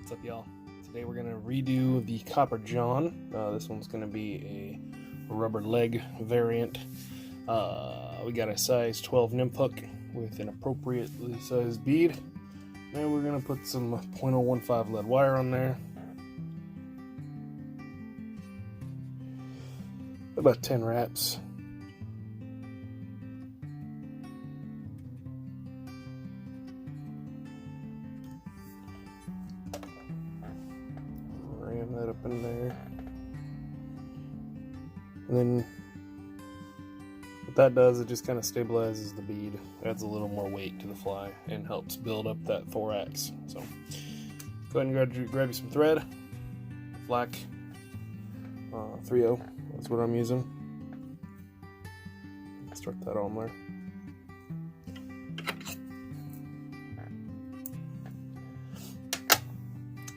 What's up, y'all? Today we're gonna redo the copper john. This one's gonna be a rubber leg variant. We got a size 12 nymph hook with an appropriately sized bead. And we're gonna put some 0.015 lead wire on there. About 10 wraps. Ram that up in there. And then what that does, it just kind of stabilizes the bead, adds a little more weight to the fly, and helps build up that thorax. So go ahead and grab you some thread, black 3/0. That's what I'm using. Start that on there.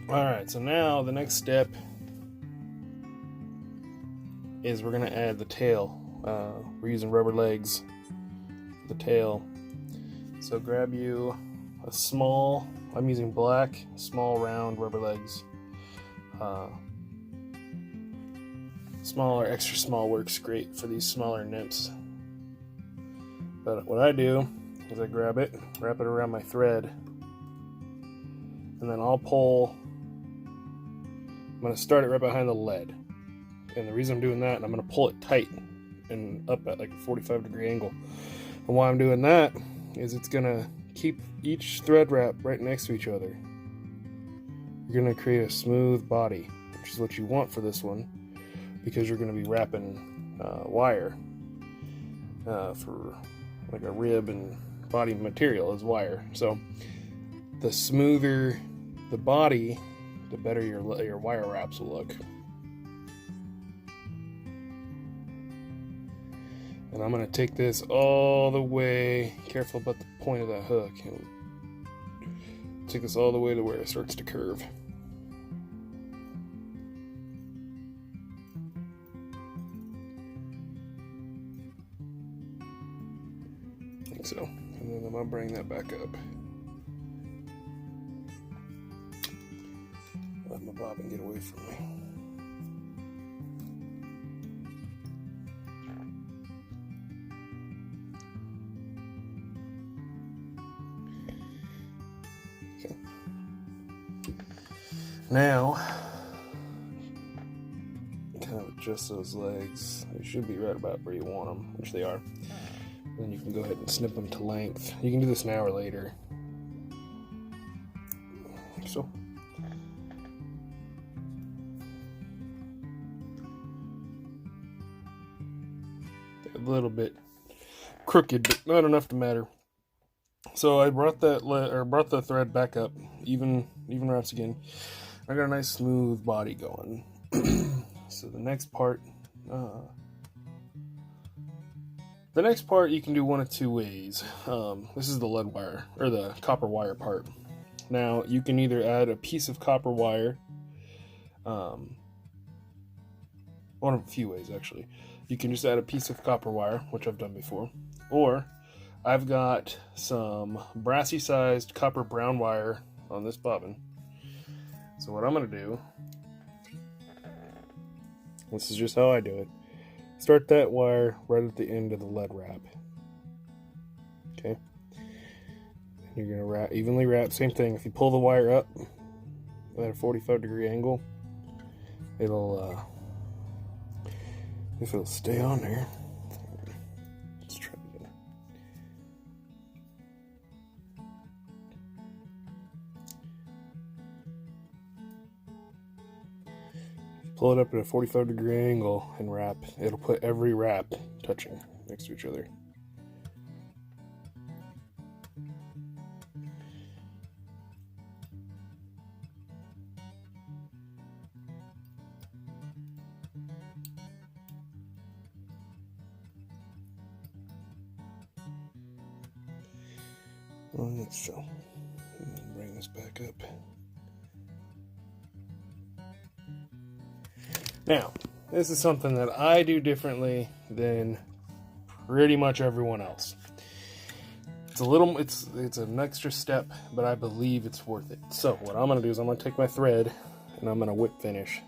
Alright, so now the next step is we're going to add the tail. We're using rubber legs for the tail. So grab you a small, I'm using black, small round rubber legs. Small or extra small works great for these smaller nymphs. But what I do is I grab it, wrap it around my thread, and then I'll pull. I'm going to start it right behind the lead. And the reason I'm doing that, I'm going to pull it tight and up at like a 45-degree angle. And why I'm doing that is it's going to keep each thread wrap right next to each other. You're going to create a smooth body, which is what you want for this one, because you're going to be wrapping wire for like a rib and body material is wire. So the smoother the body, the better your wire wraps will look. And I'm going to take this all the way, careful about the point of that hook, and take this all the way to where it starts to curve. Like so. And then I'm going to bring that back up. Let my bobbin get away from me. Okay. Now, kind of adjust those legs. They should be right about where you want them, which they are. Then you can go ahead and snip them to length. You can do this now or later. Like so. A little bit crooked, but not enough to matter. So I brought the thread back up, even wraps again. I got a nice smooth body going. So the next part you can do one of two ways. This is the lead wire, or the copper wire part. Now you can either add a piece of copper wire, one of a few ways actually. You can just add a piece of copper wire, which I've done before, or I've got some brassy sized copper brown wire on this bobbin. So what I'm going to do, this is just how I do it, start that wire right at the end of the lead wrap. Okay, you're going to wrap, evenly wrap, same thing. If you pull the wire up at a 45-degree angle, it'll if it'll stay on there. Let's try it again. Pull it up at a 45-degree angle and wrap. It'll put every wrap touching next to each other. Like so. And then bring this back up. Now, this is something that I do differently than pretty much everyone else. it's an extra step, but I believe it's worth it. So what I'm gonna do is I'm gonna take my thread and I'm gonna whip finish.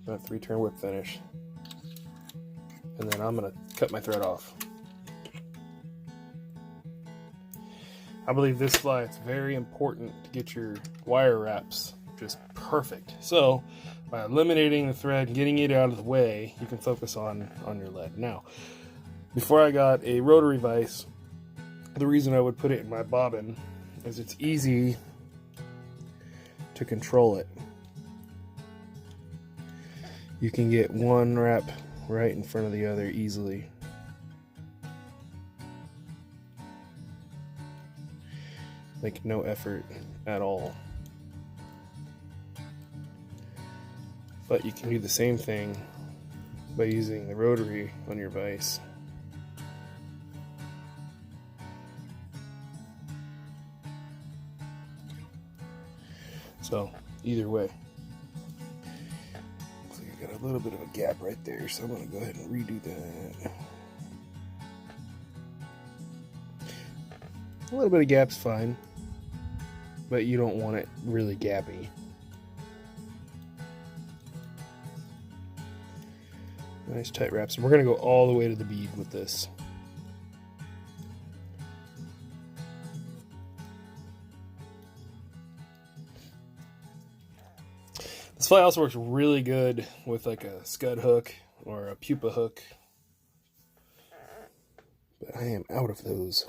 That 3-turn whip finish. And then I'm gonna cut my thread off. I believe this fly, it's very important to get your wire wraps just perfect. So by eliminating the thread and getting it out of the way, you can focus on your lead. Now, before I got a rotary vise, the reason I would put it in my bobbin is it's easy to control it. You can get one wrap right in front of the other easily. Like no effort at all. But you can do the same thing by using the rotary on your vise. So either way. Looks like I got a little bit of a gap right there, so I'm gonna go ahead and redo that. A little bit of gap's fine, but you don't want it really gappy. Nice tight wraps. And we're going to go all the way to the bead with this. This fly also works really good with like a scud hook or a pupa hook. But I am out of those.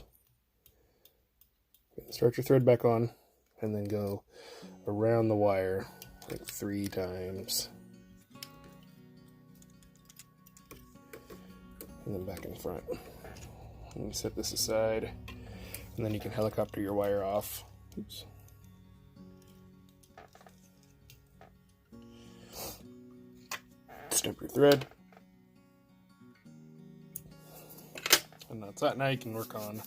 Start your thread back on and then go around the wire like 3 times. And then back in front. And you set this aside, and then you can helicopter your wire off. Oops. Snip your thread. And that's that. Now you can work on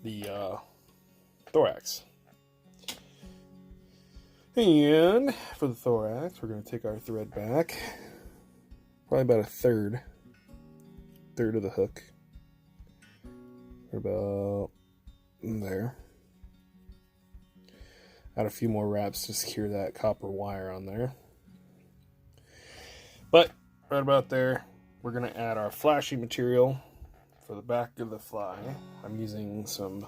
the thorax. And for the thorax, we're going to take our thread back. Probably about a third of the hook. About there. Add a few more wraps to secure that copper wire on there. But right about there, we're going to add our flashy material for the back of the fly. I'm using some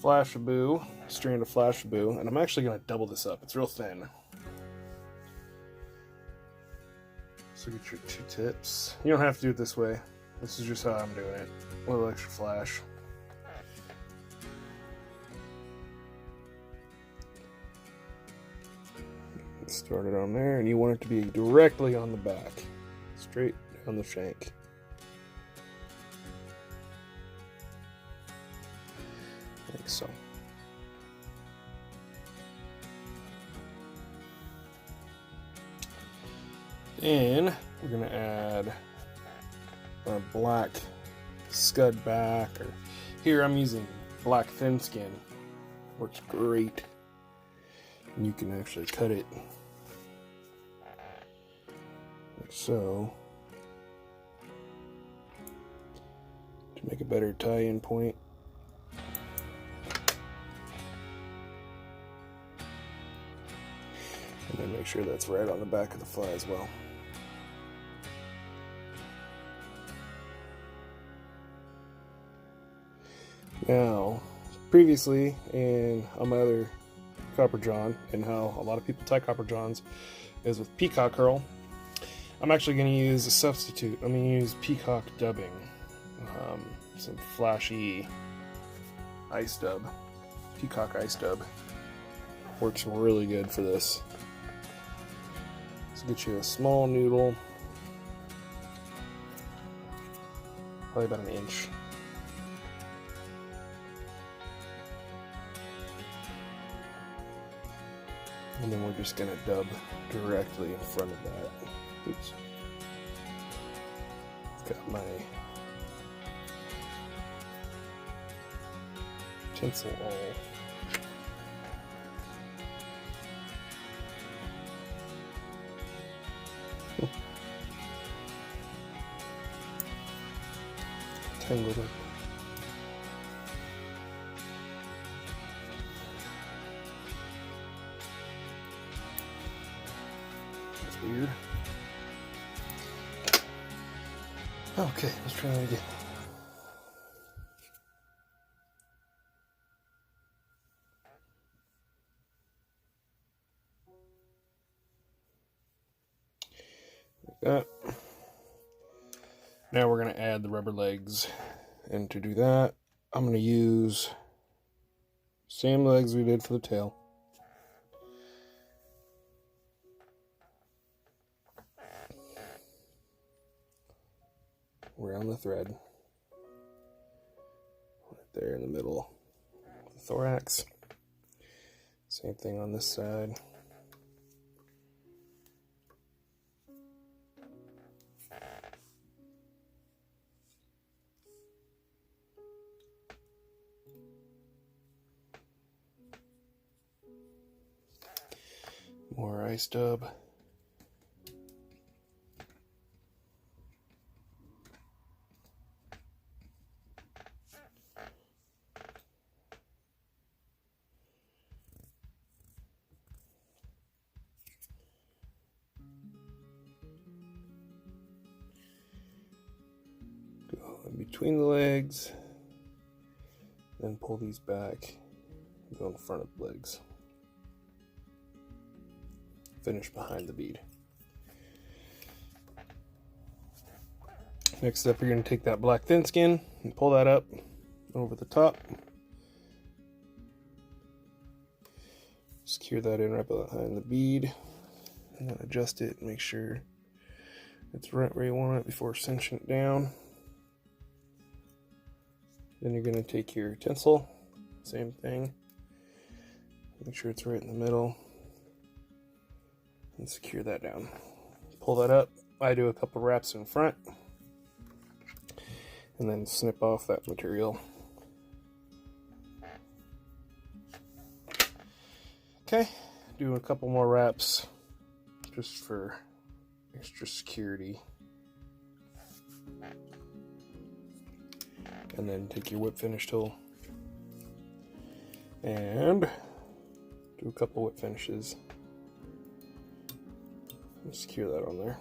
Flashaboo, a strand of Flashaboo, and I'm actually going to double this up. It's real thin. So get your 2 tips. You don't have to do it this way. This is just how I'm doing it. A little extra flash. Start it on there, and you want it to be directly on the back. Straight down the shank. Like so. And we're going to add our black scud back, or here I'm using black thin skin. Works great. And you can actually cut it like so to make a better tie-in point. And then make sure that's right on the back of the fly as well. Now, previously, on my other copper john, and how a lot of people tie copper johns is with peacock herl. I'm actually going to use a substitute. I'm going to use peacock dubbing. Some flashy ice dub. Peacock ice dub. Works really good for this. So get you a small noodle. Probably about 1 inch. And then we're just going to dub directly in front of that. Oops. Got my tinsel all. Tangled up. That's weird. Okay, let's try that again. Like that. Now we're going to add the rubber legs. And to do that, I'm going to use same legs we did for the tail. Around the thread. Right there in the middle of the thorax. Same thing on this side. More eye stub. Go in between the legs, then pull these back, go in front of the legs. Finish behind the bead. Next up, you're going to take that black thin skin and pull that up over the top. Secure that in right behind the bead, and then adjust it and make sure it's right where you want it before cinching it down. Then you're going to take your tinsel, same thing, make sure it's right in the middle, and secure that down. Pull that up. I do a couple wraps in front, and then snip off that material. Okay, do a couple more wraps just for extra security. And then take your whip finish tool and do a couple whip finishes. And secure that on there.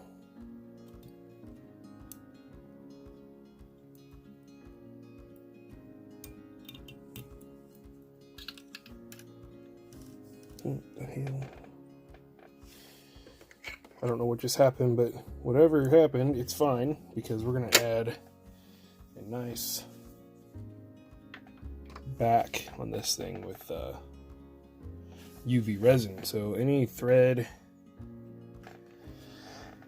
What the hell? I don't know what just happened, but whatever happened, it's fine because we're going to add a nice back on this thing with UV resin. So any thread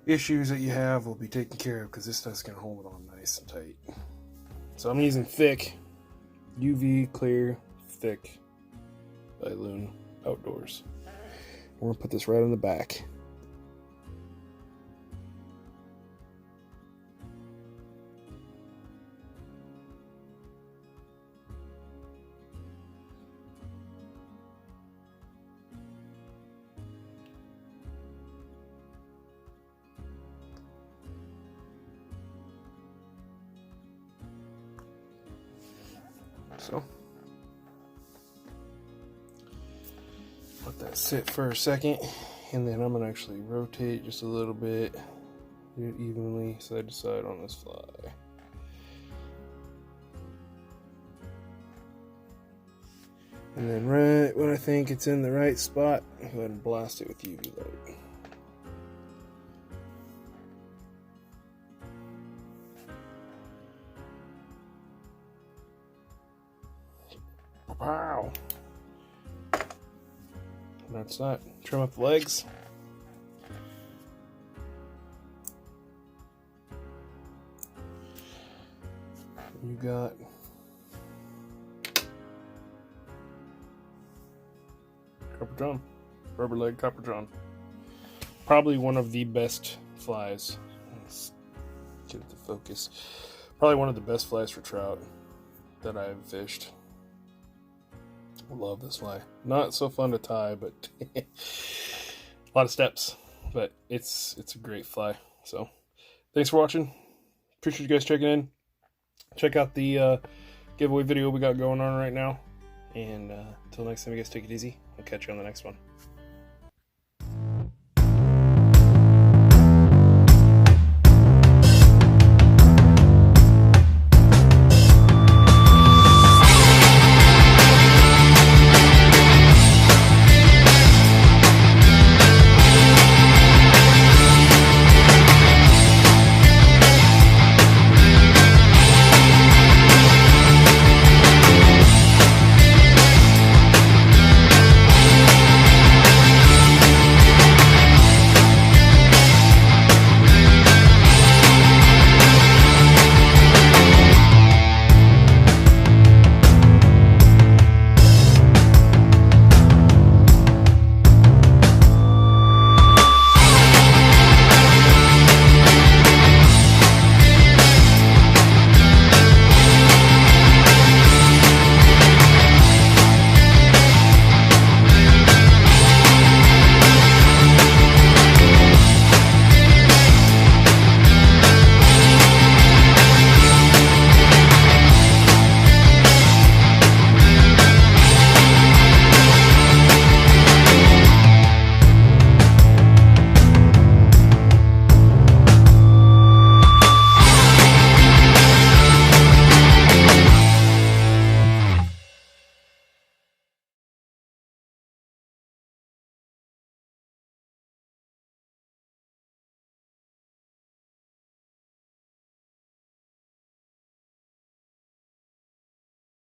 issues that you have will be taken care of because this stuff's going to hold it on nice and tight. So I'm using thick, UV clear, thick Loon Outdoors. We're going to put this right on the back. So let that sit for a second, and then I'm gonna actually rotate just a little bit, do it evenly side to side on this fly. And then right when I think it's in the right spot, go ahead and blast it with UV light. Wow. And that's that. Trim up the legs. You got copper drum, rubber leg copper drum. Probably one of the best flies. Let's get it to focus. Probably one of the best flies for trout that I've fished. I love this fly. Not so fun to tie, but a lot of steps. But it's a great fly. So thanks for watching. Appreciate you guys checking in. Check out the giveaway video we got going on right now. And until next time, you guys take it easy. I'll catch you on the next one.